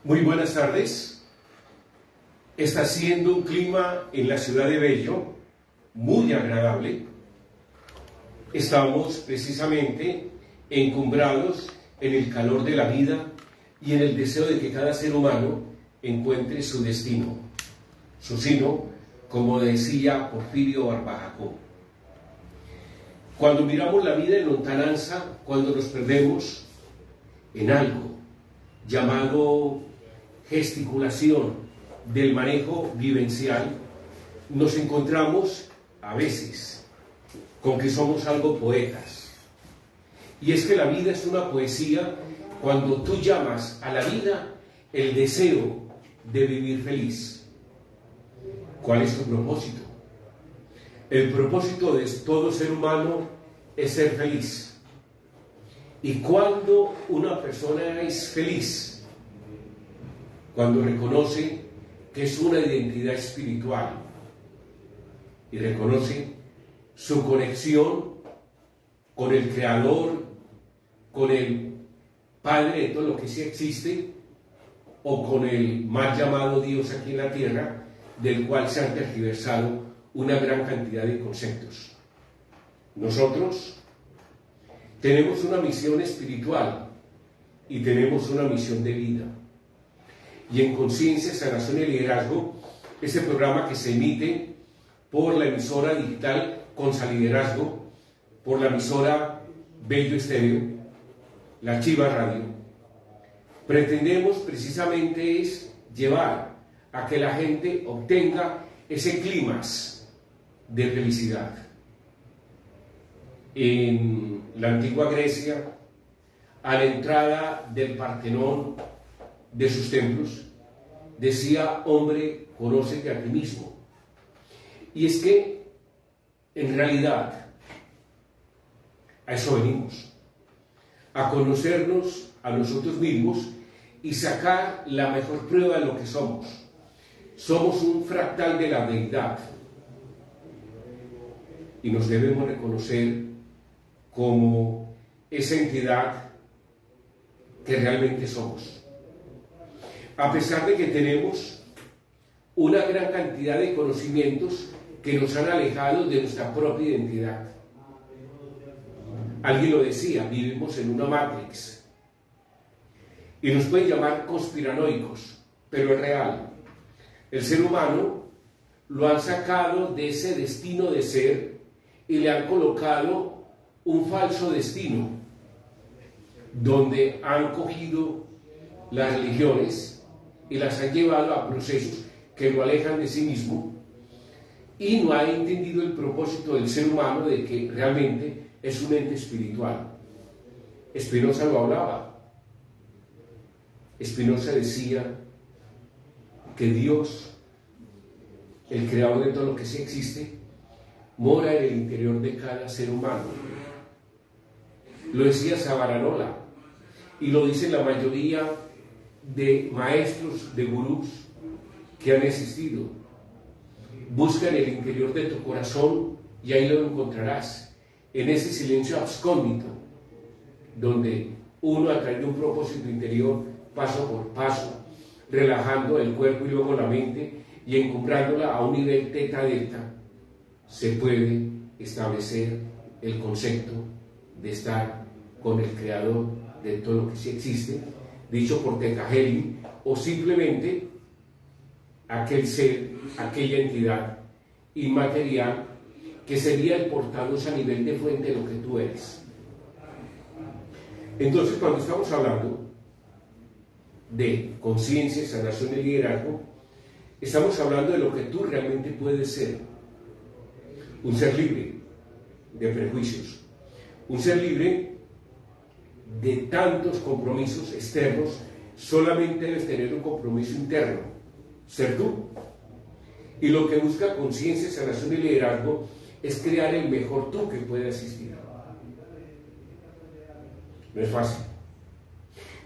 Muy buenas tardes. Está siendo un clima en la ciudad de Bello muy agradable. Estamos precisamente encumbrados en el calor de la vida y en el deseo de que cada ser humano encuentre su destino, su sino, como decía Porfirio Barbajacó. Cuando miramos la vida en lontananza, cuando nos perdemos en algo llamado gesticulación del manejo vivencial, nos encontramos a veces con que somos algo poetas. Y es que la vida es una poesía cuando tú llamas a la vida el deseo de vivir feliz. ¿Cuál es tu propósito? El propósito de todo ser humano es ser feliz. Y cuando una persona es feliz, cuando reconoce que es una identidad espiritual y reconoce su conexión con el Creador, con el Padre de todo lo que sí existe, o con el mal llamado Dios aquí en la tierra, del cual se han tergiversado una gran cantidad de conceptos. Nosotros tenemos una misión espiritual y tenemos una misión de vida. Y en Conciencia, Sanación y Liderazgo, este programa que se emite por la emisora digital Consa Liderazgo, por la emisora Bello Estéreo, la Chiva Radio, pretendemos precisamente es llevar a que la gente obtenga ese clímax de felicidad. En la antigua Grecia, a la entrada del Partenón de sus templos, decía: hombre, conócete a ti mismo. Y es que, en realidad, a eso venimos, a conocernos a nosotros mismos y sacar la mejor prueba de lo que somos. Somos un fractal de la deidad y nos debemos reconocer como esa entidad que realmente somos. A pesar de que tenemos una gran cantidad de conocimientos que nos han alejado de nuestra propia identidad. Alguien lo decía, vivimos en una Matrix. Y nos pueden llamar conspiranoicos, pero es real. El ser humano lo han sacado de ese destino de ser y le han colocado un falso destino, donde han cogido las religiones y las han llevado a procesos que lo alejan de sí mismo y no ha entendido el propósito del ser humano de que realmente es un ente espiritual. Spinoza lo hablaba. Spinoza decía que Dios, el creador de todo lo que sí existe, mora en el interior de cada ser humano. Lo decía Savonarola y lo dicen la mayoría de maestros, de gurús que han existido. Busca en el interior de tu corazón y ahí lo encontrarás, en ese silencio abscóndito, donde uno, a través de un propósito interior, paso por paso, relajando el cuerpo y luego la mente y encumbrándola a un nivel teta-delta, se puede establecer el concepto de estar con el Creador de todo lo que sí existe, dicho por Theta Healing, o simplemente aquel ser, aquella entidad inmaterial que sería el portavoz a nivel de fuente de lo que tú eres. Entonces, cuando estamos hablando de conciencia, sanación y liderazgo, estamos hablando de lo que tú realmente puedes ser. Un ser libre de prejuicios, un ser libre de tantos compromisos externos. Solamente debes tener un compromiso interno, ser tú. Y lo que busca conciencia, sanación y liderazgo es crear el mejor tú que pueda existir. No es fácil.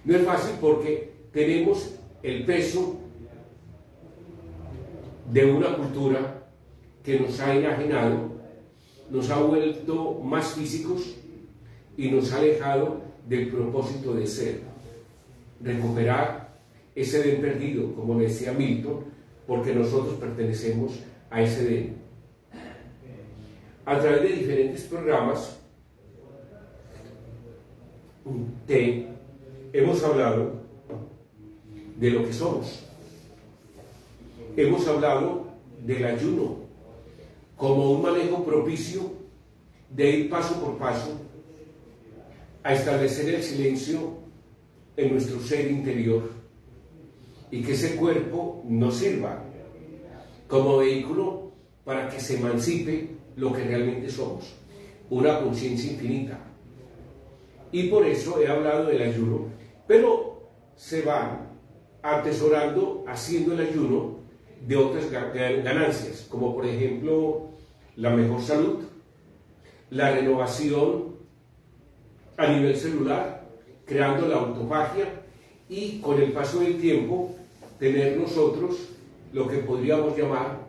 No es fácil porque tenemos el peso de una cultura que nos ha enajenado, nos ha vuelto más físicos y nos ha alejado del propósito de ser. Recuperar ese Edén perdido, como le decía Milton, porque nosotros pertenecemos a ese Edén. A través de diferentes programas hemos hablado de lo que somos. Hemos hablado del ayuno como un manejo propicio de ir paso por paso a establecer el silencio en nuestro ser interior y que ese cuerpo nos sirva como vehículo para que se emancipe lo que realmente somos, una conciencia infinita. Y por eso he hablado del ayuno, pero se van atesorando haciendo el ayuno de otras ganancias, como por ejemplo la mejor salud, la renovación a nivel celular, creando la autofagia y con el paso del tiempo tener nosotros lo que podríamos llamar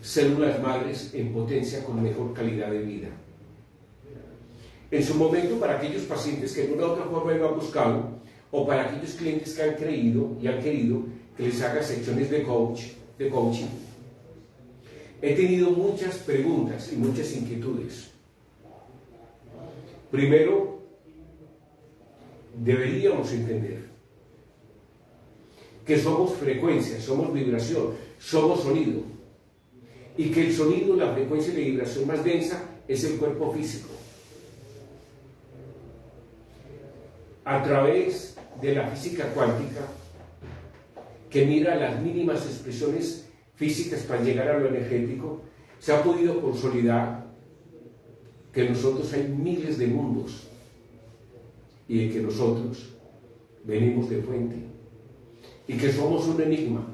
células madres en potencia con mejor calidad de vida. En su momento, para aquellos pacientes que de una u otra forma me han buscado, o para aquellos clientes que han creído y han querido que les haga secciones de coaching, he tenido muchas preguntas y muchas inquietudes. Primero, deberíamos entender que somos frecuencia, somos vibración, somos sonido, y que el sonido, la frecuencia y la vibración más densa es el cuerpo físico. A través de la física cuántica, que mira las mínimas expresiones físicas para llegar a lo energético, se ha podido consolidar que en nosotros hay miles de mundos y de que nosotros venimos de fuente y que somos un enigma.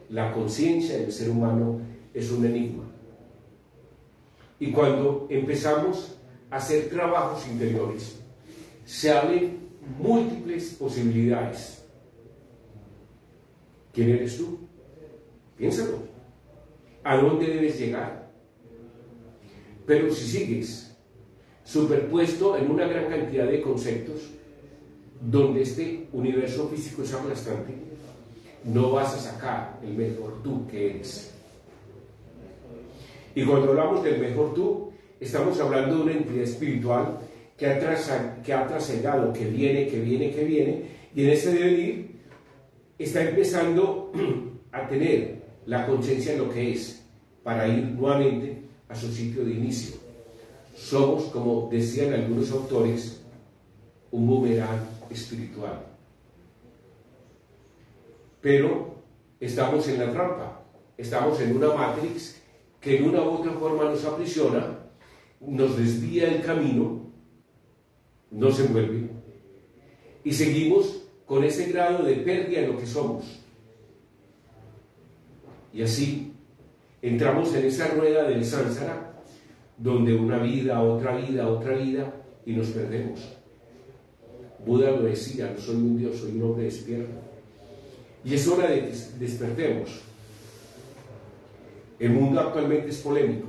La conciencia del ser humano es un enigma. Y cuando empezamos a hacer trabajos interiores, se abren múltiples posibilidades. ¿Quién eres tú? Piénsalo. ¿A dónde debes llegar? Pero si sigues superpuesto en una gran cantidad de conceptos, donde este universo físico es aplastante, no vas a sacar el mejor tú que eres. Y cuando hablamos del mejor tú, estamos hablando de una entidad espiritual que ha trascendado, que viene, y en ese devenir está empezando a tener la conciencia de lo que es, para ir nuevamente a su sitio de inicio. Somos, como decían algunos autores, un boomerang espiritual. Pero estamos en la trampa, estamos en una matrix que de una u otra forma nos aprisiona, nos desvía el camino, nos envuelve, y seguimos con ese grado de pérdida de lo que somos. Y así entramos en esa rueda del sánsara, donde una vida, otra vida, y nos perdemos. Buda lo decía: no soy un Dios, soy un hombre despierto. Y es hora de que despertemos. El mundo actualmente es polémico.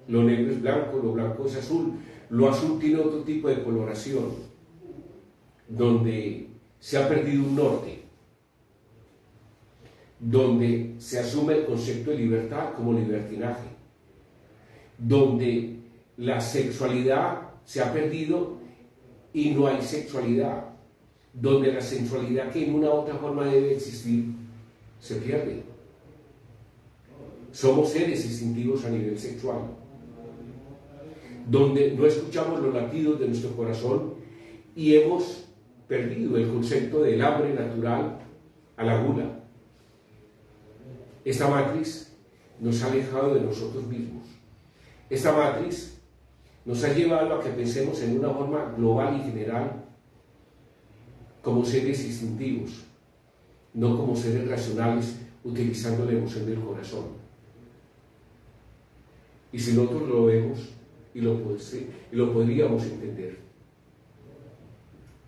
Lo negro es blanco, lo blanco es azul, lo azul tiene otro tipo de coloración, donde se ha perdido un norte, donde se asume el concepto de libertad como libertinaje, donde la sexualidad se ha perdido y no hay sexualidad, donde la sensualidad que en una u otra forma debe existir se pierde. Somos seres instintivos a nivel sexual, donde no escuchamos los latidos de nuestro corazón y hemos perdido el concepto del hambre natural a la gula. Esta matriz nos ha alejado de nosotros mismos. Esta matriz nos ha llevado a que pensemos en una forma global y general como seres instintivos, no como seres racionales utilizando la emoción del corazón. Y si nosotros lo vemos y lo podríamos entender,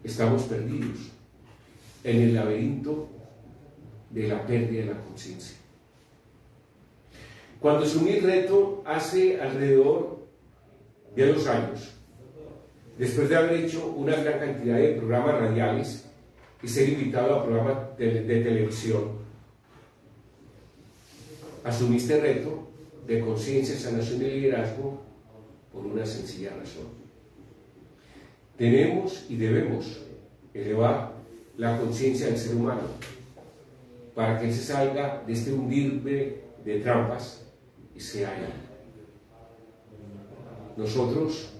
estamos perdidos en el laberinto de la pérdida de la conciencia. Cuando asumí el reto hace alrededor de 2 años, después de haber hecho una gran cantidad de programas radiales y ser invitado a programas de televisión. Asumí este reto de conciencia, sanación y liderazgo por una sencilla razón. Tenemos y debemos elevar la conciencia del ser humano para que él se salga de este hundirme de trampas y sea él. Nosotros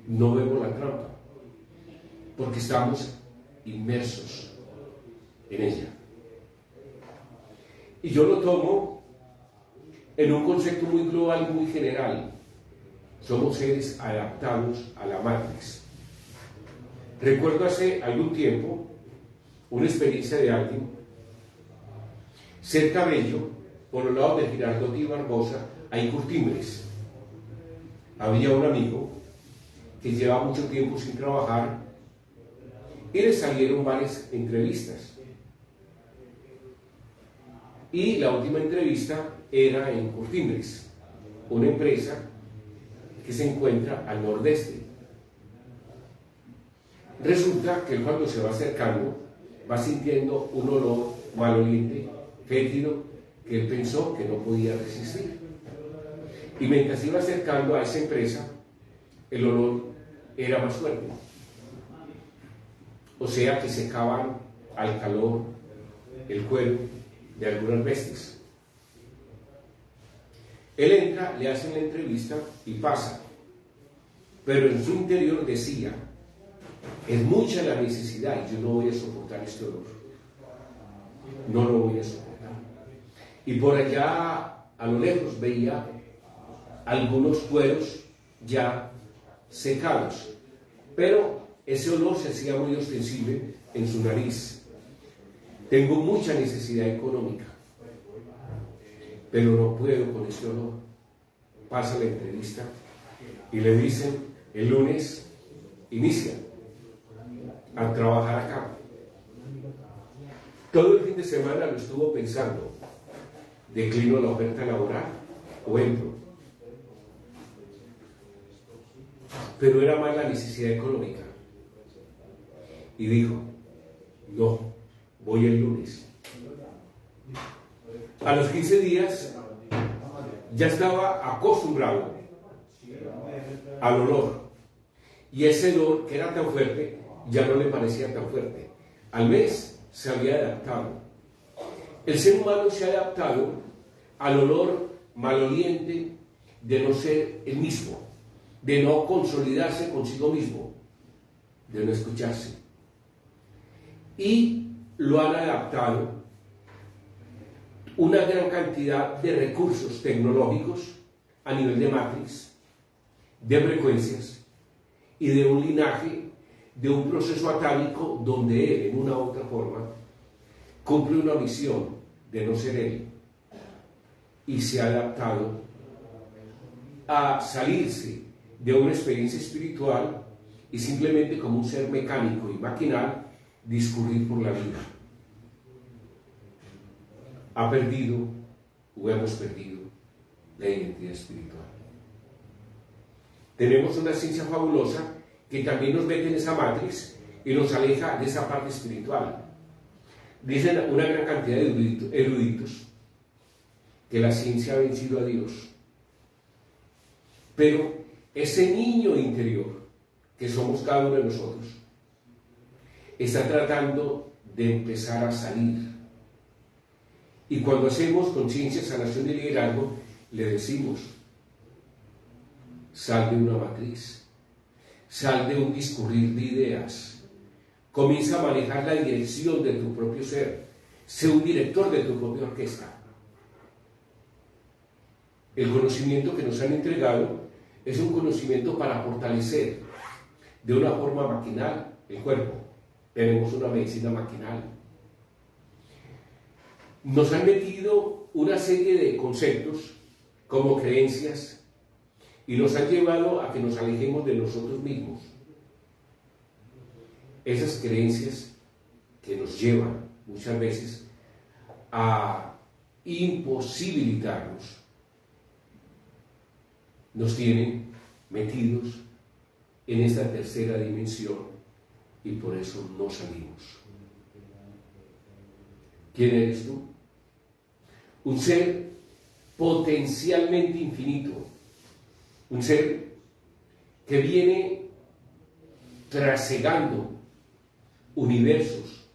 no vemos la trampa porque estamos inmersos en ella. Y yo lo tomo en un concepto muy global, muy general. Somos seres adaptados a la Matrix. Recuerdo hace algún tiempo una experiencia de alguien cerca de Bello, por los lados de Girardot y Barbosa, hay curtimbres. Había un amigo que llevaba mucho tiempo sin trabajar y le salieron varias entrevistas. Y la última entrevista era en Curtimbres, una empresa que se encuentra al nordeste. Resulta que él, cuando se va acercando, va sintiendo un olor maloliente, fétido, que él pensó que no podía resistir. Y mientras iba acercando a esa empresa, el olor era más fuerte. O sea que secaban al calor el cuero de algunas bestias. Él entra, le hacen la entrevista y pasa. Pero en su interior decía: es mucha la necesidad y yo no voy a soportar este olor. No lo voy a soportar. Y por allá a lo lejos veía algunos cueros ya secados, pero ese olor se hacía muy ostensible en su nariz. Tengo mucha necesidad económica, pero no puedo con este olor. Pasa la entrevista y le dicen: el lunes inicia a trabajar acá. Todo el fin de semana lo estuvo pensando: ¿declino la oferta laboral o entro? Pero era más la necesidad económica. Y dijo: no, voy el lunes. A los 15 días ya estaba acostumbrado al olor. Y ese olor, que era tan fuerte, ya no le parecía tan fuerte. Al mes se había adaptado. El ser humano se ha adaptado al olor maloliente de no ser el mismo, de no consolidarse consigo mismo, de no escucharse. Y lo han adaptado una gran cantidad de recursos tecnológicos a nivel de matriz, de frecuencias y de un linaje, de un proceso atávico donde él, en una u otra forma, cumple una misión de no ser él y se ha adaptado a salirse de una experiencia espiritual y simplemente, como un ser mecánico y maquinal, discurrir por la vida. Ha perdido o hemos perdido la identidad espiritual. Tenemos una ciencia fabulosa que también nos mete en esa matriz y nos aleja de esa parte espiritual. Dicen una gran cantidad de eruditos que la ciencia ha vencido a Dios. Pero ese niño interior que somos cada uno de nosotros está tratando de empezar a salir. Y cuando hacemos conciencia, sanación y liderazgo, le decimos: sal de una matriz, sal de un discurrir de ideas, comienza a manejar la dirección de tu propio ser, sé un director de tu propia orquesta. El conocimiento que nos han entregado es un conocimiento para fortalecer de una forma maquinal el cuerpo. Tenemos una medicina maquinal. Nos han metido una serie de conceptos como creencias y nos han llevado a que nos alejemos de nosotros mismos. Esas creencias que nos llevan muchas veces a imposibilitarnos, nos tienen metidos en esta tercera dimensión y por eso no salimos. ¿Quién eres tú? Un ser potencialmente infinito, un ser que viene trasegando universos,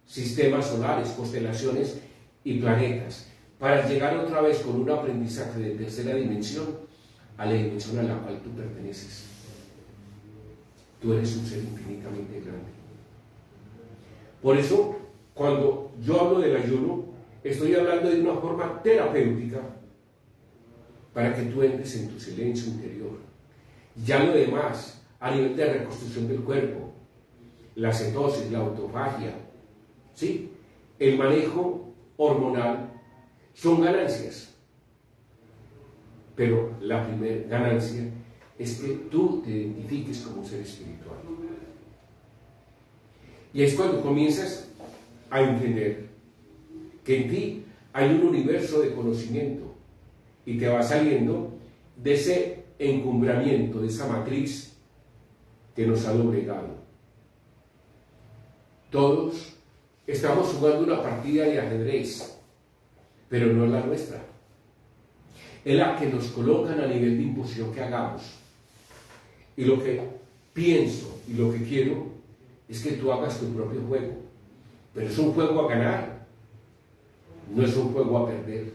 sistemas solares, constelaciones y planetas, para llegar otra vez con un aprendizaje de tercera dimensión a la dimensión a la cual tú perteneces. Tú eres un ser infinitamente grande. Por eso, cuando yo hablo del ayuno, estoy hablando de una forma terapéutica para que tú entres en tu silencio interior. Ya lo demás, a nivel de reconstrucción del cuerpo, la cetosis, la autofagia, ¿sí?, el manejo hormonal, son ganancias. Pero la primera ganancia es que tú te identifiques como un ser espiritual. Y es cuando comienzas a entender que en ti hay un universo de conocimiento y te va saliendo de ese encumbramiento, de esa matriz que nos ha doblegado. Todos estamos jugando una partida de ajedrez, pero no es la nuestra. Es la que nos colocan a nivel de imposición que hagamos. Y lo que pienso y lo que quiero es que tú hagas tu propio juego. Pero es un juego a ganar, no es un juego a perder.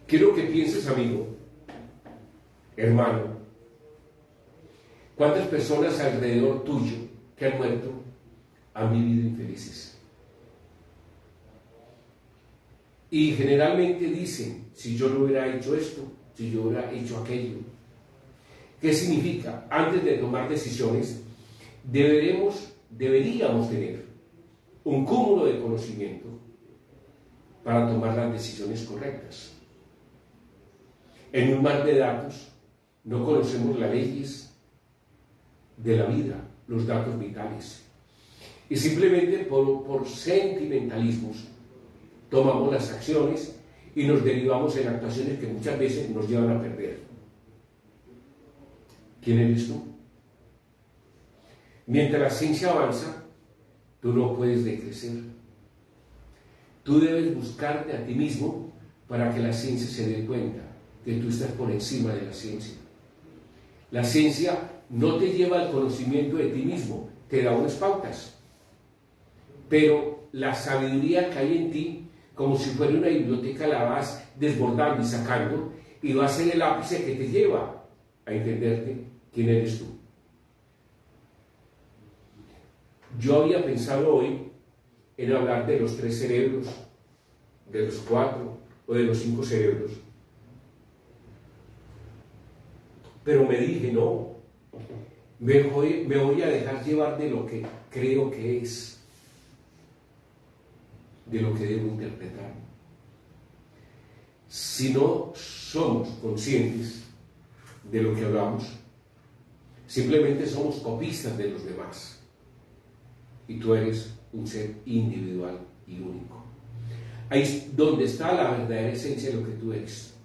Quiero que pienses, amigo, hermano, ¿cuántas personas alrededor tuyo que han muerto han vivido infelices? Y generalmente dicen, si yo no hubiera hecho esto, si yo hubiera hecho aquello. ¿Qué significa? Antes de tomar decisiones, deberíamos tener un cúmulo de conocimiento para tomar las decisiones correctas. En un mar de datos no conocemos las leyes de la vida, los datos vitales. Y simplemente por sentimentalismos tomamos las acciones y nos derivamos en actuaciones que muchas veces nos llevan a perder. ¿Quién eres tú? Mientras la ciencia avanza, tú no puedes decrecer. Tú debes buscarte a ti mismo para que la ciencia se dé cuenta que tú estás por encima de la ciencia. La ciencia no te lleva al conocimiento de ti mismo, te da unas pautas. Pero la sabiduría que hay en ti, como si fuera una biblioteca, la vas desbordando y sacando, y va a ser el ápice que te lleva a entenderte quién eres tú. Yo había pensado hoy en hablar de los 3 cerebros, de los 4 o de los 5 cerebros. Pero me dije, no, me voy a dejar llevar de lo que creo que es, de lo que debo interpretar. Si no somos conscientes de lo que hablamos, simplemente somos copistas de los demás. Y tú eres un ser individual y único. Ahí es donde está la verdadera esencia de lo que tú eres.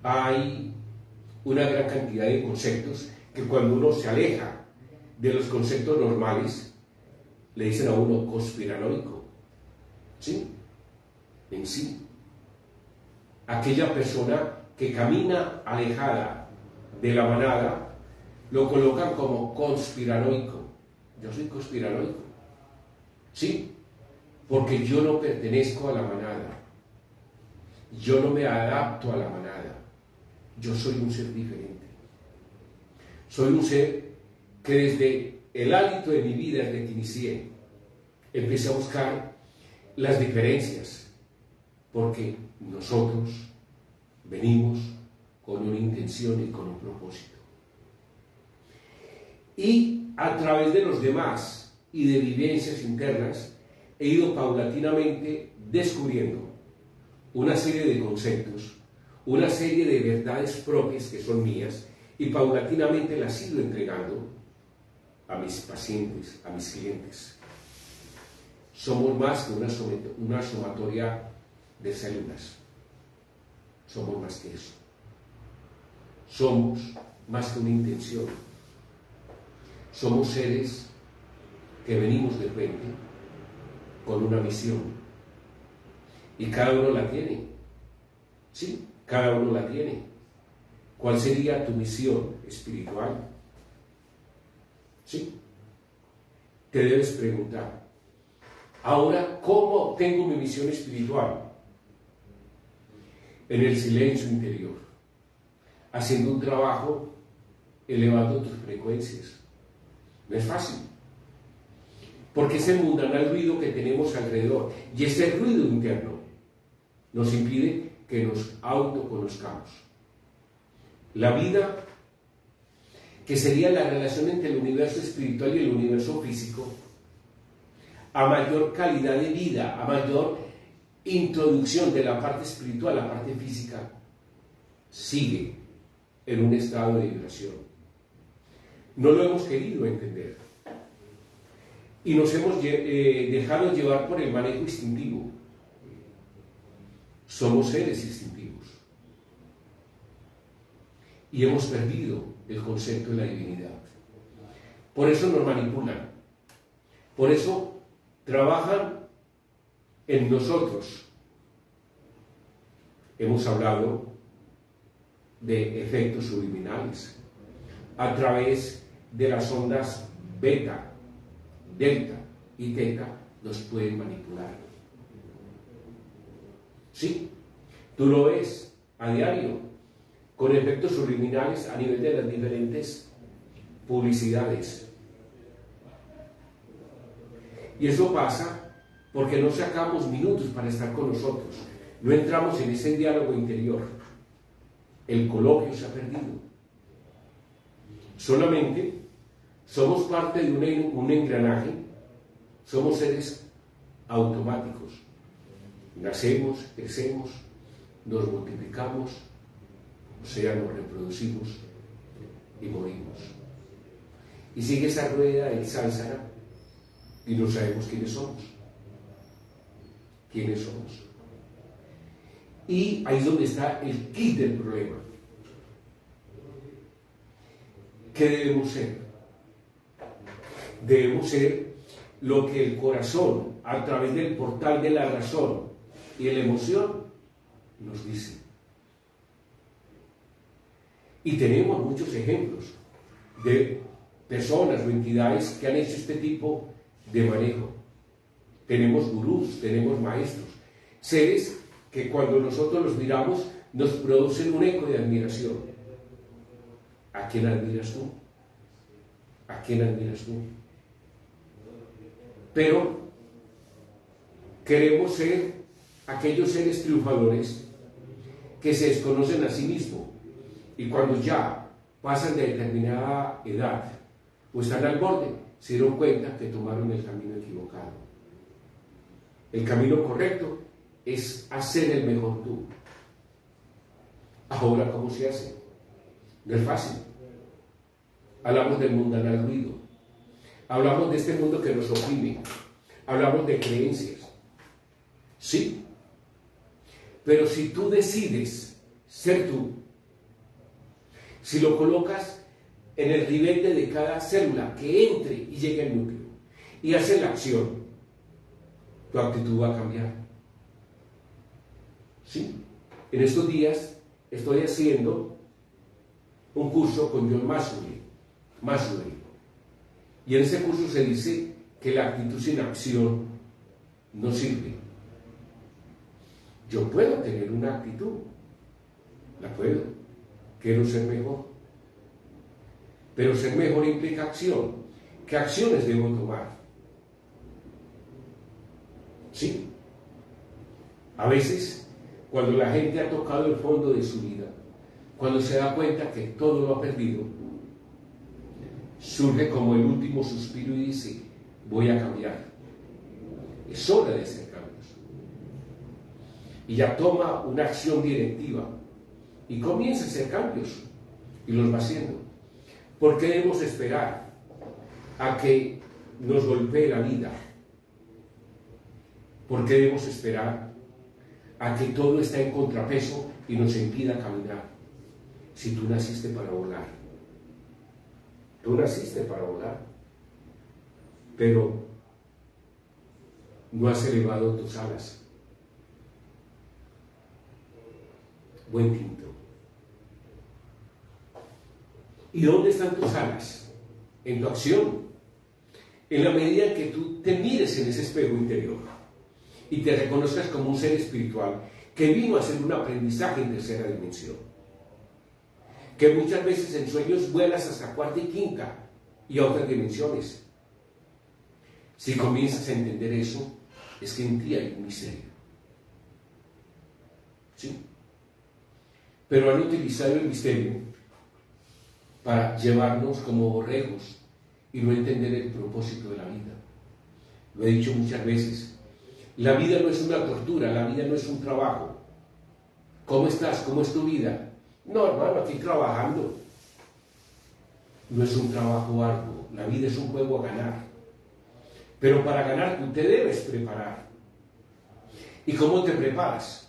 Hay una gran cantidad de conceptos que cuando uno se aleja de los conceptos normales, le dicen a uno conspiranoico. ¿Sí? En sí. Aquella persona que camina alejada de la manada, lo colocan como conspiranoico. Yo soy conspiranoico. ¿Sí? Porque yo no pertenezco a la manada. Yo no me adapto a la manada. Yo soy un ser diferente. Soy un ser que desde el hálito de mi vida, desde que inicié, empecé a buscar las diferencias, porque nosotros venimos con una intención y con un propósito. Y a través de los demás y de vivencias internas, he ido paulatinamente descubriendo una serie de conceptos, una serie de verdades propias que son mías, y paulatinamente las he ido entregando a mis pacientes, a mis clientes. Somos más que una sumatoria de células. Somos más que eso. Somos más que una intención. Somos seres que venimos de frente con una misión. Y cada uno la tiene. Sí, cada uno la tiene. ¿Cuál sería tu misión espiritual? Sí. Te debes preguntar. Ahora, ¿cómo tengo mi misión espiritual? En el silencio interior, haciendo un trabajo, elevando tus frecuencias. No es fácil, porque es el mundanal ruido que tenemos alrededor, y ese ruido interno nos impide que nos autoconozcamos. La vida, que sería la relación entre el universo espiritual y el universo físico, a mayor calidad de vida, a mayor introducción de la parte espiritual a la parte física, sigue en un estado de vibración. No lo hemos querido entender y nos hemos dejado llevar por el manejo instintivo. Somos seres instintivos y hemos perdido el concepto de la divinidad. Por eso nos manipulan, por eso trabajan en nosotros. Hemos hablado de efectos subliminales a través de las ondas beta, delta y teta. Nos pueden manipular. Sí, tú lo ves a diario con efectos subliminales a nivel de las diferentes publicidades. Y eso pasa porque no sacamos minutos para estar con nosotros, no entramos en ese diálogo interior. El coloquio se ha perdido. Solamente somos parte de un engranaje, somos seres automáticos. Nacemos, crecemos, nos multiplicamos, o sea, nos reproducimos y morimos. Y sigue esa rueda del sánsara y no sabemos quiénes somos. ¿Quiénes somos? Y ahí es donde está el kit del problema. ¿Qué debemos ser? Debemos ser lo que el corazón, a través del portal de la razón y de la emoción, nos dice. Y tenemos muchos ejemplos de personas o entidades que han hecho este tipo de manejo. Tenemos gurús, tenemos maestros, seres que cuando nosotros los miramos nos producen un eco de admiración. ¿A quién admiras tú? ¿A quién admiras tú? Pero queremos ser aquellos seres triunfadores que se desconocen a sí mismos y cuando ya pasan de determinada edad o están al borde, se dieron cuenta que tomaron el camino equivocado. El camino correcto es hacer el mejor tú. Ahora, ¿cómo se hace? No es fácil. Hablamos del mundanal ruido. Hablamos de este mundo que nos oprime. Hablamos de creencias. Sí. Pero si tú decides ser tú, si lo colocas en el ribete de cada célula que entre y llegue al núcleo y hace la acción, tu actitud va a cambiar. ¿Sí? En estos días estoy haciendo un curso con John Maxwell. Y en ese curso se dice que la actitud sin acción no sirve. Yo puedo tener una actitud, la puedo, quiero ser mejor. Pero ser mejor implica acción. ¿Qué acciones debo tomar? Sí. A veces, cuando la gente ha tocado el fondo de su vida, cuando se da cuenta que todo lo ha perdido, surge como el último suspiro y dice, voy a cambiar. Es hora de hacer cambios. Y ya toma una acción directiva y comienza a hacer cambios y los va haciendo. ¿Por qué debemos esperar a que nos golpee la vida? ¿Por qué debemos esperar a que todo esté en contrapeso y nos impida caminar? Si tú naciste para volar. Tú naciste para volar. pero no has elevado tus alas. Buen tinto. ¿Y dónde están tus alas? En tu acción. En la medida en que tú te mires en ese espejo interior y te reconozcas como un ser espiritual que vino a hacer un aprendizaje en tercera dimensión, que muchas veces en sueños vuelas hasta cuarta y quinta y a otras dimensiones. Si comienzas a entender eso, es que en ti hay un misterio. ¿Sí? Pero han utilizado el misterio para llevarnos como borregos y no entender el propósito de la vida. Lo he dicho muchas veces. La vida no es una tortura, la vida no es un trabajo. ¿Cómo estás? ¿Cómo es tu vida? No, hermano, aquí trabajando. No es un trabajo arduo, la vida es un juego a ganar. Pero para ganar tú te debes preparar. ¿Y cómo te preparas?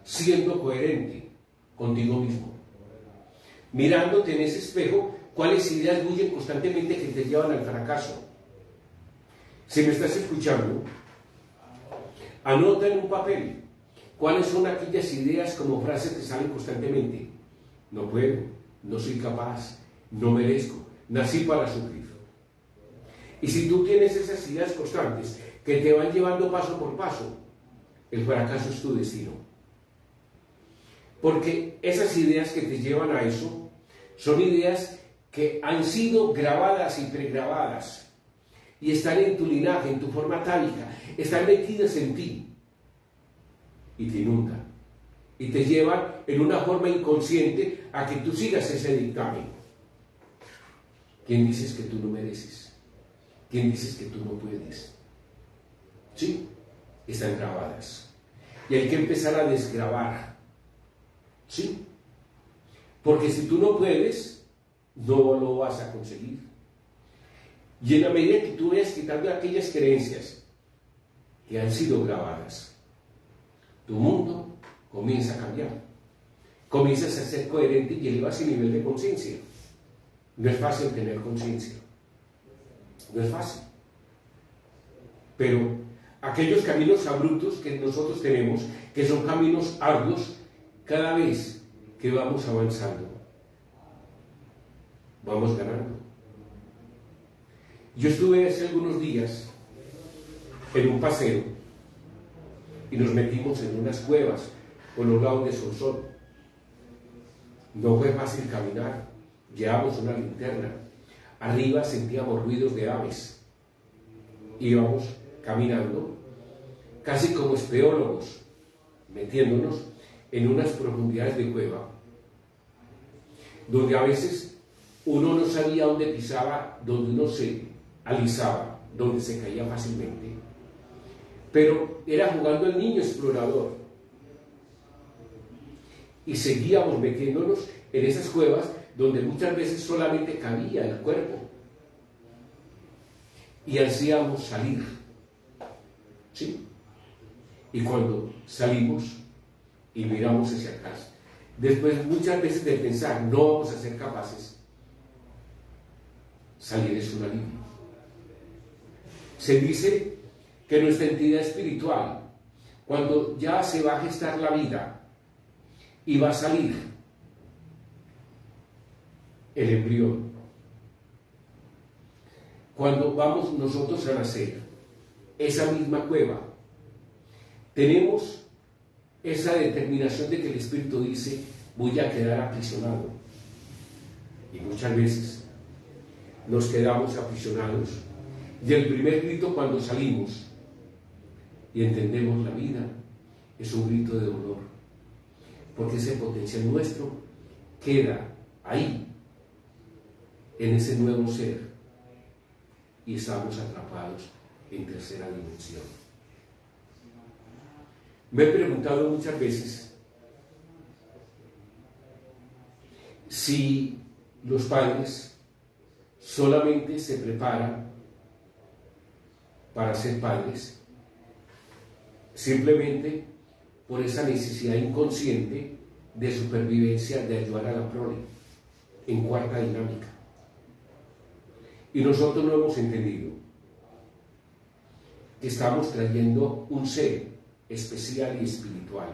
Siendo coherente contigo mismo. Mirándote en ese espejo, cuáles ideas bullen constantemente que te llevan al fracaso. Si me estás escuchando, anota en un papel cuáles son aquellas ideas como frases que salen constantemente. No puedo, no soy capaz, no merezco, nací para sufrir. Y si tú tienes esas ideas constantes que te van llevando paso por paso, el fracaso es tu destino. Porque esas ideas que te llevan a eso son ideas que han sido grabadas y pregrabadas y están en tu linaje, en tu forma atávica, están metidas en ti y te inundan y te llevan en una forma inconsciente a que tú sigas ese dictamen. ¿Quién dices que tú no mereces? ¿Quién dices que tú no puedes? Sí, están grabadas y hay que empezar a desgrabar. Sí, porque si tú no puedes, no lo vas a conseguir. Y en la medida que tú vayas quitando aquellas creencias que han sido grabadas, tu mundo comienza a cambiar. Comienzas a ser coherente y elevas el nivel de conciencia. No es fácil tener conciencia. No es fácil. Pero aquellos caminos abruptos que nosotros tenemos, que son caminos arduos, cada vez que vamos avanzando, vamos ganando. Yo estuve hace algunos días en un paseo y nos metimos en unas cuevas con los lados de Sonsón. No fue fácil caminar, llevamos una linterna. Arriba sentíamos ruidos de aves. Íbamos caminando, casi como espeólogos, metiéndonos en unas profundidades de cueva, donde a veces uno no sabía dónde pisaba, donde uno se alisaba, donde se caía fácilmente. Pero era jugando el niño explorador. Y seguíamos metiéndonos en esas cuevas donde muchas veces solamente cabía el cuerpo. Y ansíamos salir. ¿Sí? Y cuando salimos y miramos hacia atrás, después muchas veces de pensar no vamos a ser capaces, salir es un alivio. Se dice que nuestra entidad espiritual, cuando ya se va a gestar la vida y va a salir el embrión, cuando vamos nosotros a nacer, esa misma cueva, tenemos esa determinación de que el espíritu dice, voy a quedar aprisionado. Y muchas veces nos quedamos aprisionados. Y el primer grito cuando salimos y entendemos la vida es un grito de dolor, porque ese potencial nuestro queda ahí, en ese nuevo ser, y estamos atrapados en tercera dimensión. Me he preguntado muchas veces si los padres solamente se preparan para ser padres simplemente por esa necesidad inconsciente de supervivencia, de ayudar a la prole, en cuarta dinámica. Y nosotros no hemos entendido que estamos trayendo un ser especial y espiritual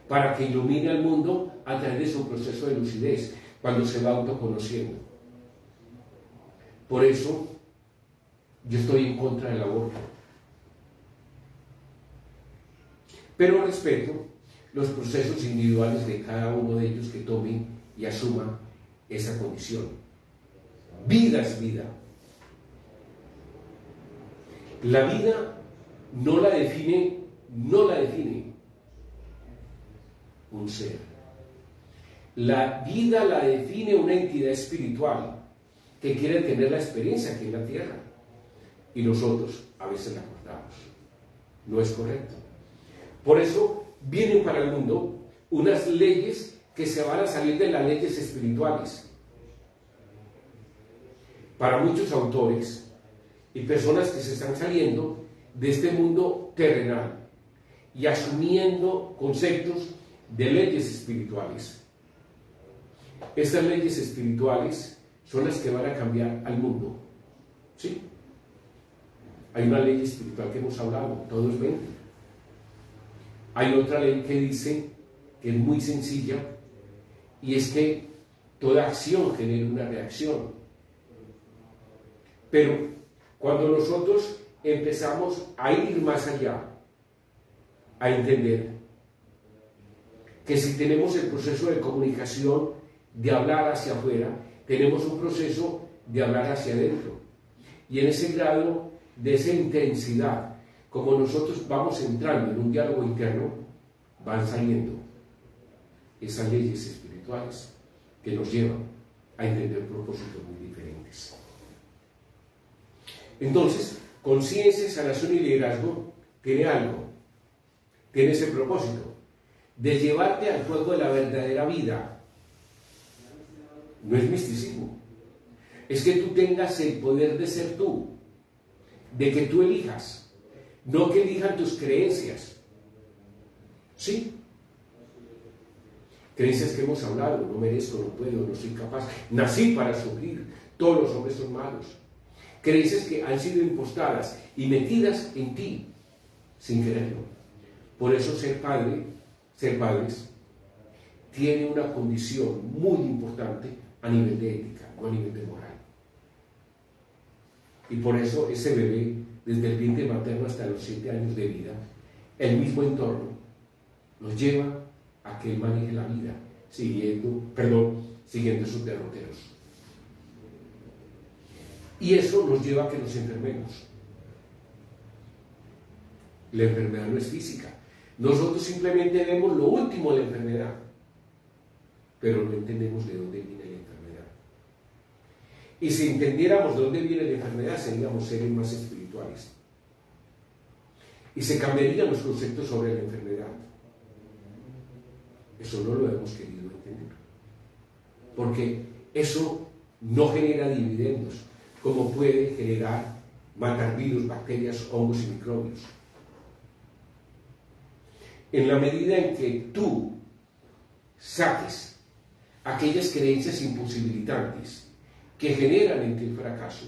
para que ilumine al mundo a través de su proceso de lucidez cuando se va autoconociendo. Por eso yo estoy en contra del aborto, pero respeto los procesos individuales de cada uno de ellos que tomen y asuma esa condición. Vida es vida. La vida no la define un ser. La vida la define una entidad espiritual que quiere tener la experiencia aquí en la tierra. Y nosotros a veces la cortamos. No es correcto. Por eso vienen para el mundo unas leyes que se van a salir de las leyes espirituales. Para muchos autores y personas que se están saliendo de este mundo terrenal y asumiendo conceptos de leyes espirituales. Estas leyes espirituales son las que van a cambiar al mundo. ¿Sí? Hay una ley espiritual que hemos hablado, todo es mente. Hay otra ley que dice, que es muy sencilla, y es que toda acción genera una reacción. Pero cuando nosotros empezamos a ir más allá, a entender que si tenemos el proceso de comunicación de hablar hacia afuera, tenemos un proceso de hablar hacia adentro. Y en ese grado, de esa intensidad, como nosotros vamos entrando en un diálogo interno, van saliendo esas leyes espirituales que nos llevan a entender propósitos muy diferentes. Entonces, conciencia, sanación y liderazgo tiene algo, tiene ese propósito de llevarte al fuego de la verdadera vida. No es misticismo, es que tú tengas el poder de ser tú, de que tú elijas, no que elijan tus creencias. ¿Sí? Creencias que hemos hablado: no merezco, no puedo, no soy capaz, nací para sufrir, todos los hombres son malos. Creencias que han sido impostadas y metidas en ti sin quererlo. Por eso ser padres, tiene una condición muy importante a nivel de ética, no a nivel de moral. Y por eso ese bebé, desde el vientre materno hasta los 7 años de vida, el mismo entorno nos lleva a que él maneje la vida, siguiendo sus derroteros. Y eso nos lleva a que nos enfermemos. La enfermedad no es física. Nosotros simplemente vemos lo último de la enfermedad, pero no entendemos de dónde viene la enfermedad. Y si entendiéramos de dónde viene la enfermedad, seríamos seres más espirituales. Y se cambiarían los conceptos sobre la enfermedad. Eso no lo hemos querido entender. Porque eso no genera dividendos, como puede generar matar virus, bacterias, hongos y microbios. En la medida en que tú saques aquellas creencias imposibilitantes que generan en ti el fracaso,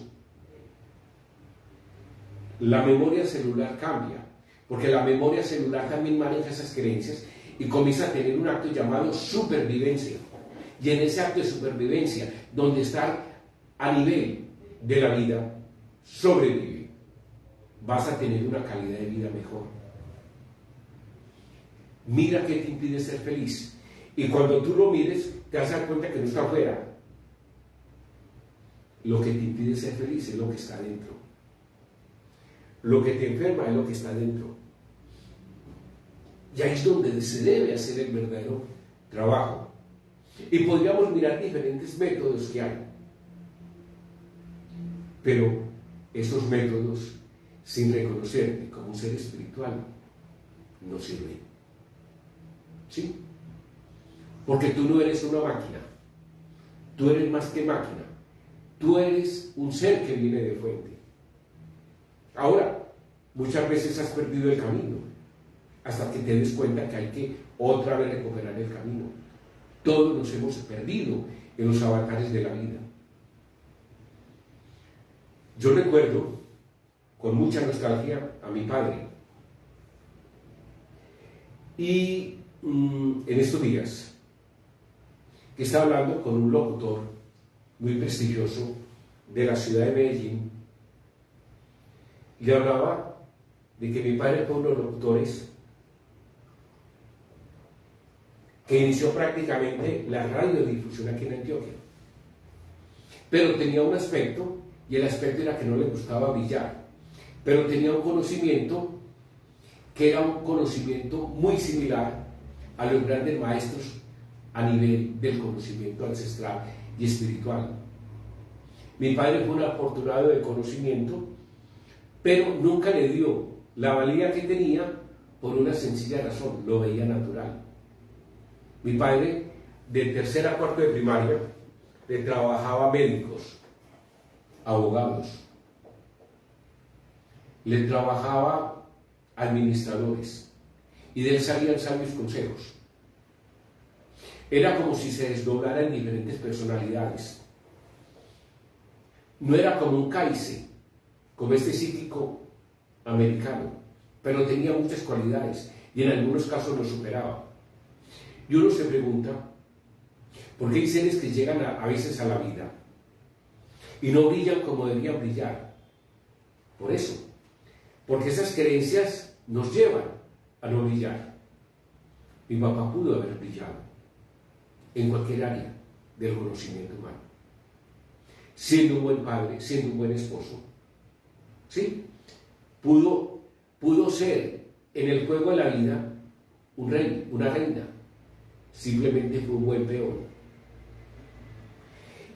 la memoria celular cambia, porque la memoria celular también maneja esas creencias y comienza a tener un acto llamado supervivencia. Y en ese acto de supervivencia, donde estar a nivel de la vida, sobrevive, vas a tener una calidad de vida mejor. Mira qué te impide ser feliz, y cuando tú lo mires te vas a dar cuenta que no está afuera. Lo que te impide ser feliz es lo que está dentro. Lo que te enferma es lo que está dentro. Y ahí es donde se debe hacer el verdadero trabajo. Y podríamos mirar diferentes métodos que hay, pero esos métodos, sin reconocerte como un ser espiritual, no sirven. ¿Sí? Porque tú no eres una máquina, tú eres más que máquina, tú eres un ser que viene de fuente. Ahora, muchas veces has perdido el camino, hasta que te des cuenta que hay que otra vez recuperar el camino. Todos nos hemos perdido en los avatares de la vida. Yo recuerdo con mucha nostalgia a mi padre. Y en estos días, que estaba hablando con un locutor muy prestigioso de la ciudad de Medellín, le hablaba de que mi padre fue uno de los locutores que inició prácticamente la radiodifusión aquí en Antioquia. Pero tenía un aspecto, y el aspecto era que no le gustaba brillar, pero tenía un conocimiento que era un conocimiento muy similar a los grandes maestros a nivel del conocimiento ancestral y espiritual. Mi padre fue un afortunado de conocimiento, pero nunca le dio la valía que tenía por una sencilla razón: lo veía natural. Mi padre, de tercera a cuarto de primaria, le trabajaba a médicos, abogados, le trabajaba a administradores, y de él salían sabios consejos. Era como si se desdoblara en diferentes personalidades. No era como un Caice, como este psíquico americano, pero tenía muchas cualidades y en algunos casos lo superaba. Y uno se pregunta, ¿por qué hay seres que llegan a veces a la vida y no brillan como deberían brillar? Por eso, porque esas creencias nos llevan a no brillar. Mi papá pudo haber brillado en cualquier área del conocimiento humano, siendo un buen padre, siendo un buen esposo. ¿Sí? Pudo ser en el juego de la vida un rey, una reina. Simplemente fue un buen peón.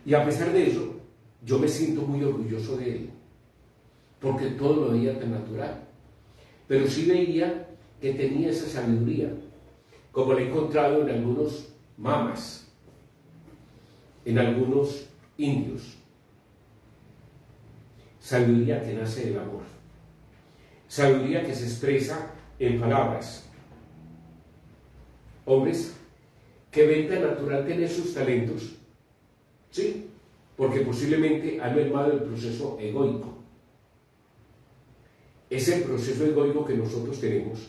Y a pesar de eso, yo me siento muy orgulloso de él, porque todo lo veía tan natural. Pero sí veía que tenía esa sabiduría, como la he encontrado en algunos mamas, en algunos indios. Sabiduría que nace del amor. Sabiduría que se expresa en palabras. Hombres que ven tan natural tener sus talentos, ¿sí? Porque posiblemente han mermado el proceso egoico. Ese proceso egoico que nosotros tenemos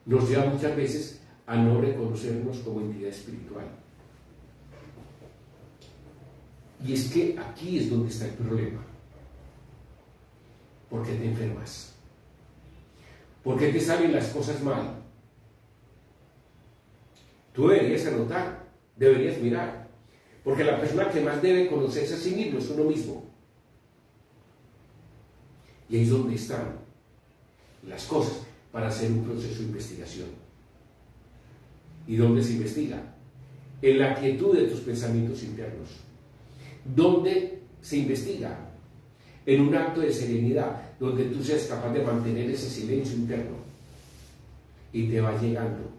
nos lleva muchas veces a no reconocernos como entidad espiritual. Y es que aquí es donde está el problema. ¿Por qué te enfermas? ¿Por qué te salen las cosas mal? Tú deberías anotar, deberías mirar, porque la persona que más debe conocerse a sí mismo es uno mismo. Y ahí es donde están las cosas para hacer un proceso de investigación. ¿Y dónde se investiga? En la quietud de tus pensamientos internos. ¿Dónde se investiga? En un acto de serenidad, donde tú seas capaz de mantener ese silencio interno y te va llegando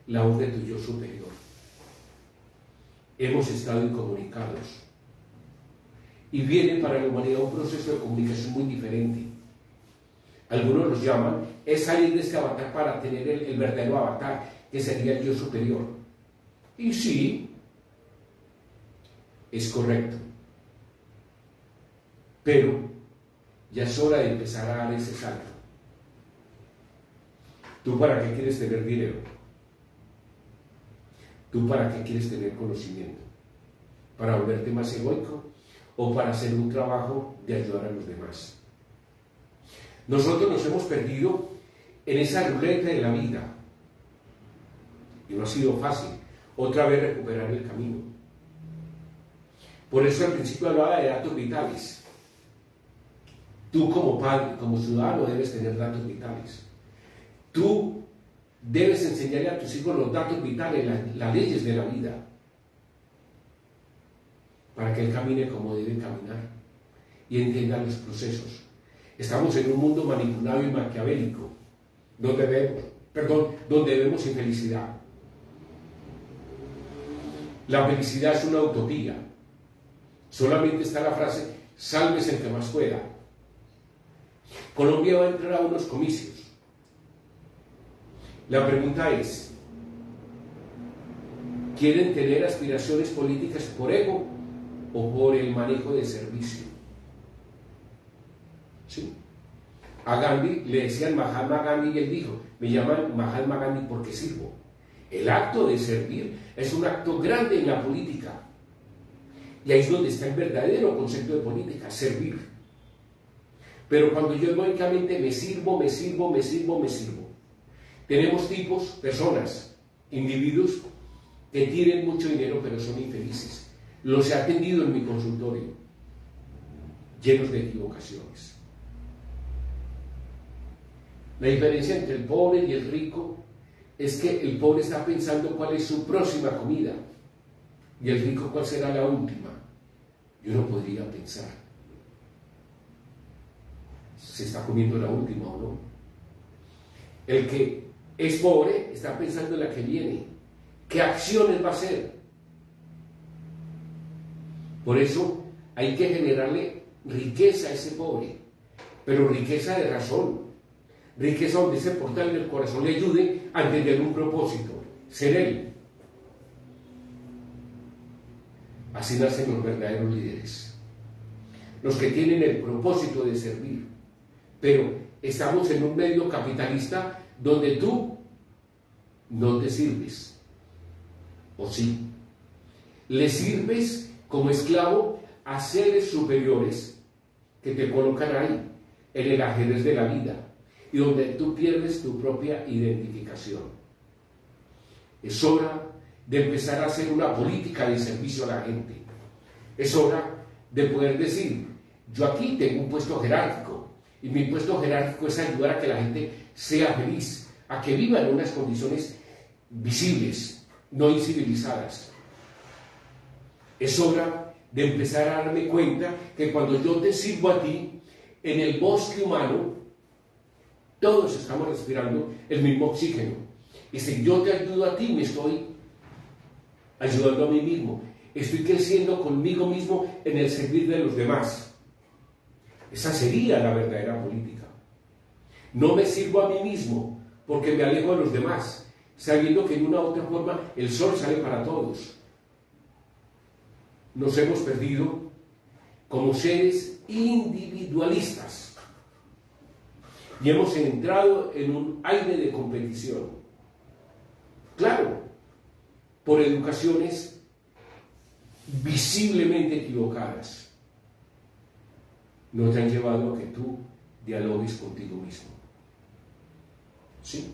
la voz de tu yo superior. Hemos estado incomunicados y viene para la humanidad un proceso de comunicación muy diferente. Algunos los llaman, es salir de este avatar para tener el verdadero avatar, que sería el yo superior. Y sí, es correcto. Pero ya es hora de empezar a dar ese salto. ¿Tú para qué quieres tener dinero? ¿Tú para qué quieres tener conocimiento? ¿Para volverte más egoico o para hacer un trabajo de ayudar a los demás? Nosotros nos hemos perdido en esa ruleta de la vida y no ha sido fácil otra vez recuperar el camino. Por eso al principio hablaba de datos vitales. Tú como padre, como ciudadano, debes tener datos vitales. Tú debes enseñarle a tus hijos los datos vitales, las leyes de la vida, para que él camine como debe caminar y entienda los procesos. Estamos en un mundo manipulado y maquiavélico, donde vemos infelicidad. La felicidad es una utopía. Solamente está la frase, sálvese el que más pueda. Colombia va a entrar a unos comicios. La pregunta es, ¿quieren tener aspiraciones políticas por ego o por el manejo de servicio? ¿Sí? A Gandhi le decían Mahatma Gandhi y él dijo, me llaman Mahatma Gandhi porque sirvo. El acto de servir es un acto grande en la política. Y ahí es donde está el verdadero concepto de política, servir. Pero cuando yo egoicamente me sirvo, tenemos tipos, personas, individuos que tienen mucho dinero pero son infelices. Los he atendido en mi consultorio, llenos de equivocaciones. La diferencia entre el pobre y el rico es que el pobre está pensando cuál es su próxima comida y el rico cuál será la última. Yo no podría pensar. ¿Se está comiendo la última o no? El que es pobre está pensando en la que viene. ¿Qué acciones va a hacer? Por eso hay que generarle riqueza a ese pobre, pero riqueza de razón, riqueza donde ese portal del corazón le ayude a entender un propósito, ser él. Así nacen los verdaderos líderes, los que tienen el propósito de servir. Pero estamos en un medio capitalista donde tú no te sirves, ¿o sí? Le sirves como esclavo a seres superiores que te colocan ahí, en el ajedrez de la vida, y donde tú pierdes tu propia identificación. Es hora de empezar a hacer una política de servicio a la gente. Es hora de poder decir, yo aquí tengo un puesto jerárquico, y mi puesto jerárquico es ayudar a que la gente sea feliz, a que viva en unas condiciones visibles, no incivilizadas. Es hora de empezar a darme cuenta que cuando yo te sirvo a ti, en el bosque humano, todos estamos respirando el mismo oxígeno. Y si yo te ayudo a ti, me estoy ayudando a mí mismo. Estoy creciendo conmigo mismo en el servir de los demás. Esa sería la verdadera política. No me sirvo a mí mismo porque me alejo de los demás, sabiendo que de una u otra forma el sol sale para todos. Nos hemos perdido como seres individualistas y hemos entrado en un aire de competición. Claro, por educaciones visiblemente equivocadas. No te han llevado a que tú dialogues contigo mismo. ¿Sí?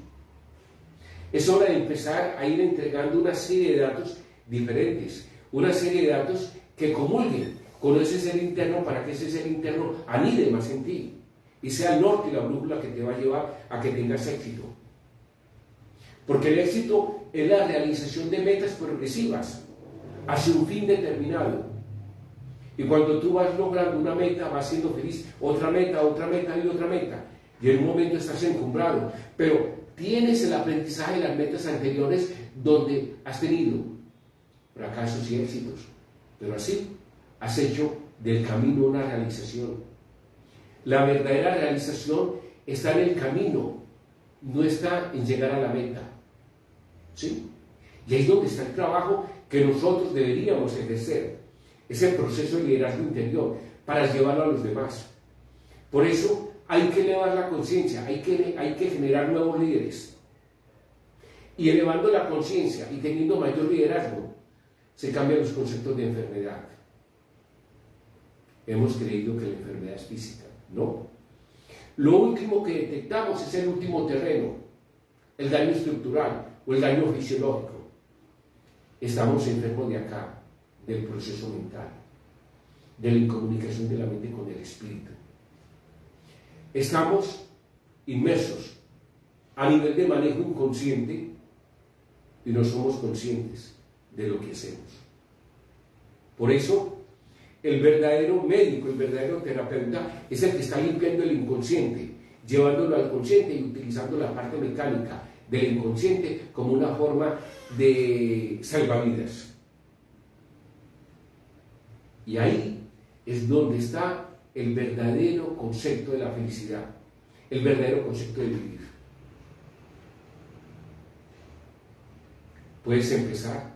Es hora de empezar a ir entregando una serie de datos diferentes, una serie de datos que comulguen con ese ser interno para que ese ser interno anide más en ti y sea el norte y la brújula que te va a llevar a que tengas éxito. Porque el éxito es la realización de metas progresivas hacia un fin determinado. Y cuando tú vas logrando una meta, vas siendo feliz, otra meta y otra meta. Y en un momento estás encumbrado, pero tienes el aprendizaje de las metas anteriores donde has tenido fracasos y éxitos. Pero así has hecho del camino una realización. La verdadera realización está en el camino, no está en llegar a la meta. ¿Sí? Y ahí es donde está el trabajo que nosotros deberíamos ejercer. Ese proceso de liderazgo interior para llevarlo a los demás. Por eso hay que elevar la conciencia, hay que generar nuevos líderes. Y elevando la conciencia y teniendo mayor liderazgo, se cambian los conceptos de enfermedad. Hemos creído que la enfermedad es física. No. Lo último que detectamos es el último terreno, el daño estructural o el daño fisiológico. Estamos enfermos de acá, del proceso mental, de la incomunicación de la mente con el espíritu. Estamos inmersos a nivel de manejo inconsciente y no somos conscientes de lo que hacemos. Por eso, el verdadero médico, el verdadero terapeuta es el que está limpiando el inconsciente, llevándolo al consciente y utilizando la parte mecánica del inconsciente como una forma de salvavidas. Y ahí es donde está el verdadero concepto de la felicidad, el verdadero concepto de vivir. Puedes empezar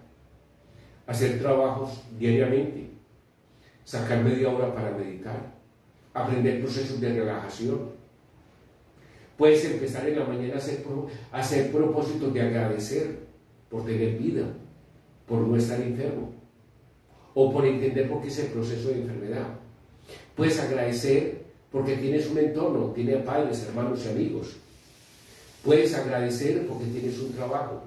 a hacer trabajos diariamente, sacar media hora para meditar, aprender procesos de relajación, Puedes empezar en la mañana a hacer propósitos de agradecer por tener vida, por no estar enfermo, o por entender por qué es el proceso de enfermedad. Puedes agradecer porque tienes un entorno, tienes padres, hermanos y amigos. Puedes agradecer porque tienes un trabajo.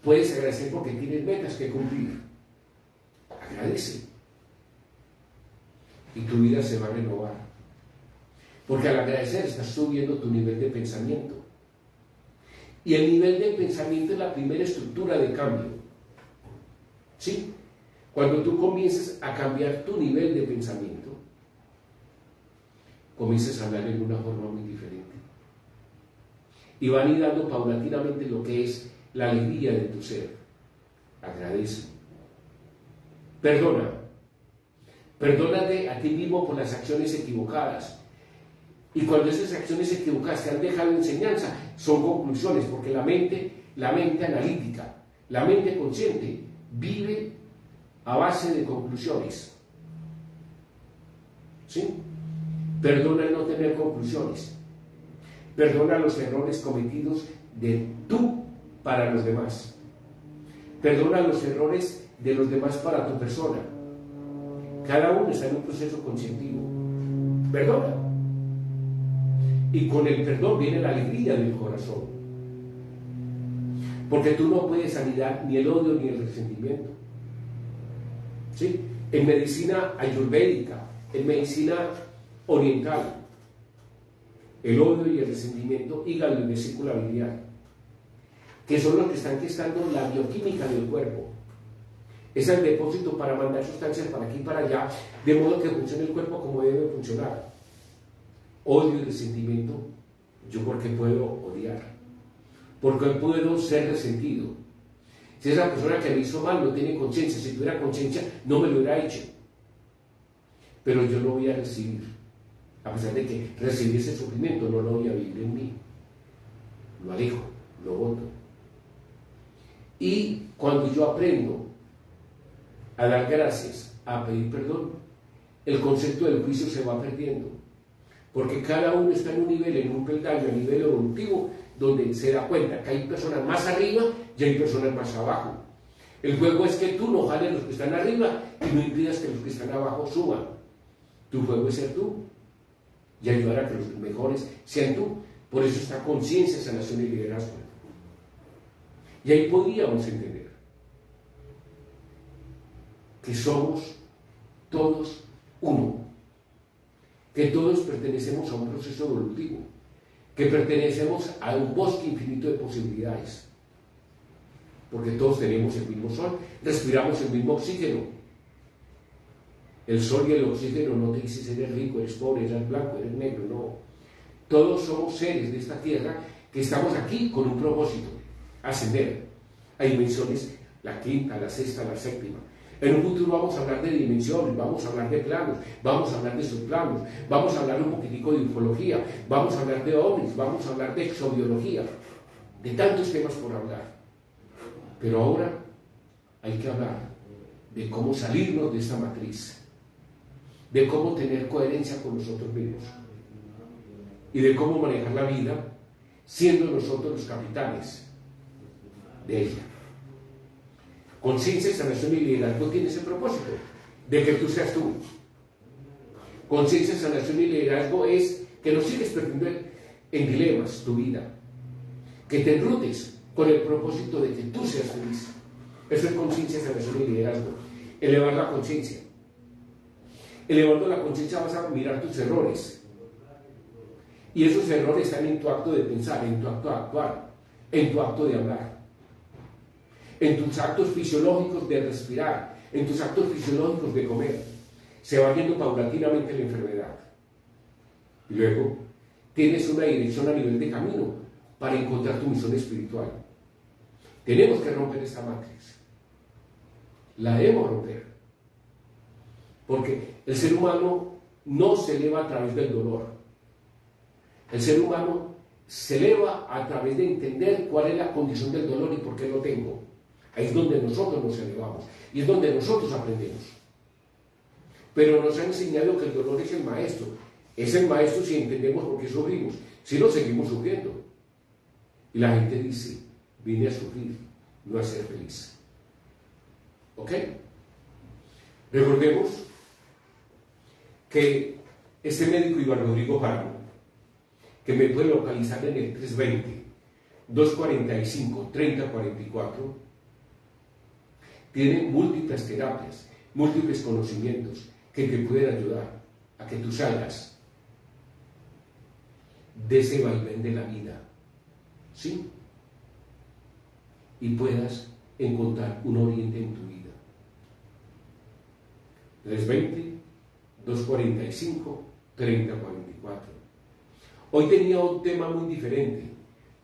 Puedes agradecer porque tienes metas que cumplir. Agradece. Y tu vida se va a renovar. Porque al agradecer estás subiendo tu nivel de pensamiento. Y el nivel de pensamiento es la primera estructura de cambio. ¿Sí? Cuando tú comiences a cambiar tu nivel de pensamiento, comiences a hablar en una forma muy diferente. Y van a ir dando paulatinamente lo que es la alegría de tu ser. Agradece. Perdona. Perdónate a ti mismo por las acciones equivocadas. Y cuando esas acciones equivocadas te han dejado enseñanza, son conclusiones, porque la mente analítica, la mente consciente, vive a base de conclusiones. ¿Sí? Perdona el no tener conclusiones. Perdona los errores cometidos de tú para los demás. Perdona los errores de los demás para tu persona. Cada uno está en un proceso conscientivo. Perdona. Y con el perdón viene la alegría del corazón. Porque tú no puedes anidar ni el odio ni el resentimiento. ¿Sí? En medicina ayurvédica, en medicina oriental, el odio y el resentimiento, hígado y vesícula biliar, que son los que están gestando la bioquímica del cuerpo. Es el depósito para mandar sustancias para aquí y para allá, de modo que funcione el cuerpo como debe funcionar. Odio y resentimiento, yo porque puedo odiar, porque puedo ser resentido. Si esa persona que me hizo mal no tiene conciencia, si tuviera conciencia no me lo hubiera hecho, pero yo lo voy a recibir, a pesar de que recibí ese sufrimiento, no lo voy a vivir en mí, lo alejo, lo boto. Y cuando yo aprendo a dar gracias, a pedir perdón, el concepto del juicio se va perdiendo, porque cada uno está en un nivel, en un peldaño, a nivel evolutivo, donde se da cuenta que hay personas más arriba y hay personas más abajo. El juego es que tú no jales los que están arriba y no impidas que los que están abajo suban. Tu juego es ser tú y ayudar a que los mejores sean tú. Por eso está conciencia, sanación y liderazgo. Y ahí podríamos entender que somos todos uno, que todos pertenecemos a un proceso evolutivo, que pertenecemos a un bosque infinito de posibilidades, porque todos tenemos el mismo sol, respiramos el mismo oxígeno. El sol y el oxígeno no te dicen si eres rico, eres pobre, eres blanco, eres negro, no. Todos somos seres de esta tierra que estamos aquí con un propósito, ascender a dimensiones, la quinta, la sexta, la séptima. En un futuro vamos a hablar de dimensiones, vamos a hablar de planos, vamos a hablar de subplanos, vamos a hablar un poquitico de ufología, vamos a hablar de ovnis, vamos a hablar de exobiología, de tantos temas por hablar. Pero ahora hay que hablar de cómo salirnos de esta matriz, de cómo tener coherencia con nosotros mismos y de cómo manejar la vida siendo nosotros los capitanes de ella. Conciencia, sanación y liderazgo tiene ese propósito, de que tú seas tú. Conciencia, sanación y liderazgo es que no sigues perdiendo en dilemas tu vida, que te enrutes con el propósito de que tú seas feliz. Eso es conciencia, sanación y liderazgo. Elevar la conciencia. Elevando la conciencia vas a mirar tus errores. Y esos errores están en tu acto de pensar, en tu acto de actuar, en tu acto de hablar, en tus actos fisiológicos de respirar, en tus actos fisiológicos de comer. Se va yendo paulatinamente la enfermedad. Y luego tienes una dirección a nivel de camino para encontrar tu misión espiritual. Tenemos que romper esta matriz. La debemos romper. Porque el ser humano no se eleva a través del dolor. El ser humano se eleva a través de entender cuál es la condición del dolor y por qué lo tengo. Ahí es donde nosotros nos elevamos y es donde nosotros aprendemos. Pero nos han enseñado que el dolor es el maestro. Es el maestro si entendemos por qué sufrimos. Si no, seguimos sufriendo. Y la gente dice, vine a sufrir, no a ser feliz. ¿Ok? Recordemos que este médico Iván Rodrigo Páramo, que me puede localizar en el 320-245-3044, tiene múltiples terapias, múltiples conocimientos que te pueden ayudar a que tú salgas de ese vaivén de la vida, ¿sí? Y puedas encontrar un oriente en tu vida. 320-245-3044. Hoy tenía un tema muy diferente,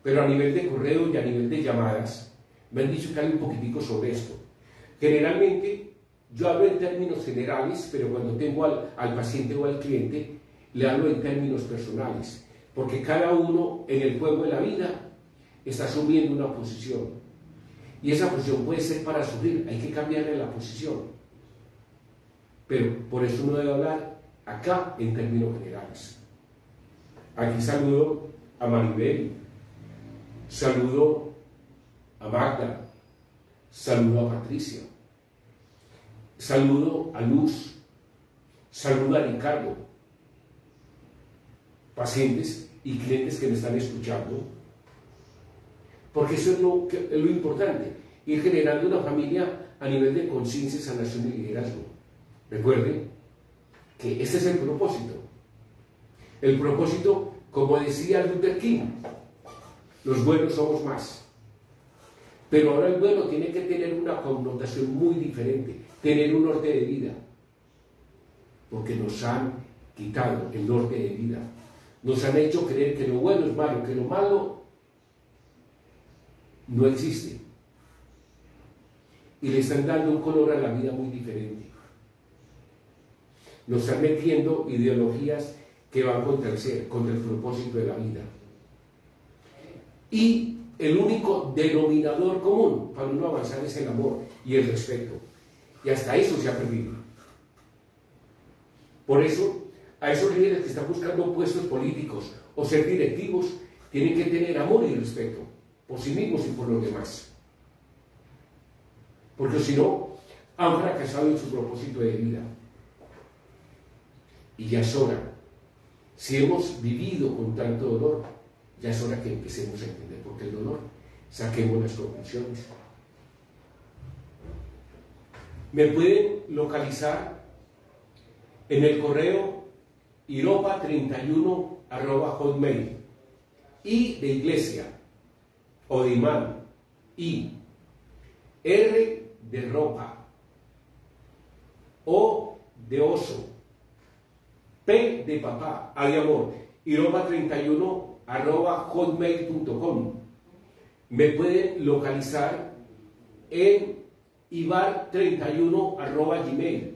pero a nivel de correo y a nivel de llamadas me han dicho que hay un poquitico sobre esto. Generalmente yo hablo en términos generales, pero cuando tengo al paciente o al cliente, le hablo en términos personales, porque cada uno en el juego de la vida está asumiendo una posición, y esa posición puede ser para sufrir, hay que cambiarle la posición, pero por eso uno debe hablar acá en términos generales. Aquí saludo a Maribel, saludo a Magda, saludo a Patricia, saludo a Luz, saludo a Ricardo, pacientes y clientes que me están escuchando, porque eso es lo importante, ir generando una familia a nivel de conciencia, sanación y liderazgo. Recuerden que este es el propósito. El propósito, como decía Luther King, los buenos somos más. Pero ahora el bueno tiene que tener una connotación muy diferente, tener un norte de vida, porque nos han quitado el norte de vida, nos han hecho creer que lo bueno es malo, que lo malo no existe, y le están dando un color a la vida muy diferente. Nos están metiendo ideologías que van contra el ser, contra el propósito de la vida, y el único denominador común para uno avanzar es el amor y el respeto. Y hasta eso se ha perdido. Por eso, a esos líderes que están buscando puestos políticos o ser directivos, tienen que tener amor y respeto por sí mismos y por los demás. Porque si no, han fracasado en su propósito de vida. Y ya es hora. Si hemos vivido con tanto dolor, ya es hora que empecemos a entender por qué el dolor. Saquemos las conclusiones. Me pueden localizar en el correo iropa31@hotmail, I de iglesia o de imán, I, R de ropa, O de oso, P de papá, A de amor, iropa31@hotmail.com. Me pueden localizar en ibar31@gmail,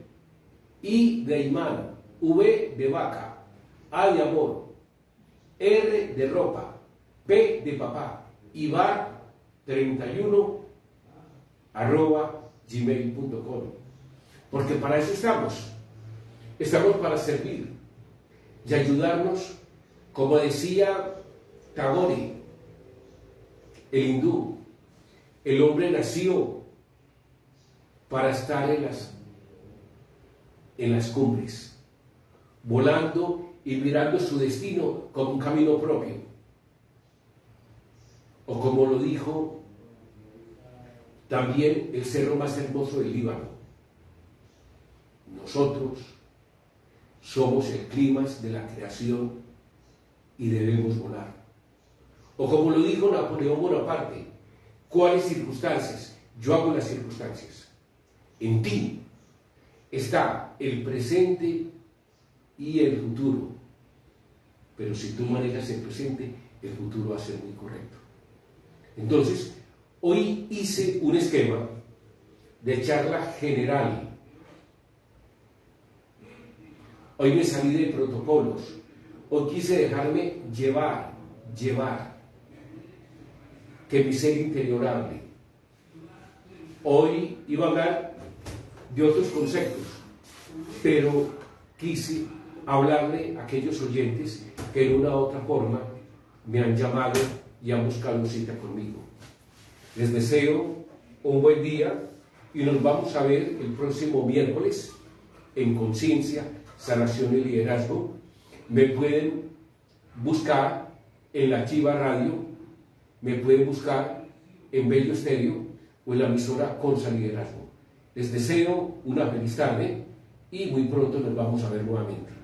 I de imán, V de vaca, A de amor, R de ropa, P de papá, ibar31@gmail.com. Porque para eso estamos. Estamos para servir y ayudarnos, como decía Tagore, el hindú, el hombre nació para estar en las cumbres, volando y mirando su destino como un camino propio. O como lo dijo también el cerro más hermoso del Líbano, nosotros somos el clímax de la creación y debemos volar. O como lo dijo Napoleón Bonaparte, ¿cuáles circunstancias? Yo hago las circunstancias. En ti está el presente y el futuro. Pero si tú manejas el presente, el futuro va a ser muy correcto. Entonces, hoy hice un esquema de charla general. Hoy me salí de protocolos. Hoy quise dejarme llevar. Que mi ser interior hable. Hoy iba a hablar de otros conceptos, pero quise hablarle a aquellos oyentes que de una u otra forma me han llamado y han buscado cita conmigo. Les deseo un buen día y nos vamos a ver el próximo miércoles en Conciencia, Sanación y Liderazgo. Me pueden buscar en la Chiva Radio, me pueden buscar en Bello Estéreo o en la emisora Consa Liderazgo. Les deseo una feliz tarde y muy pronto nos vamos a ver nuevamente.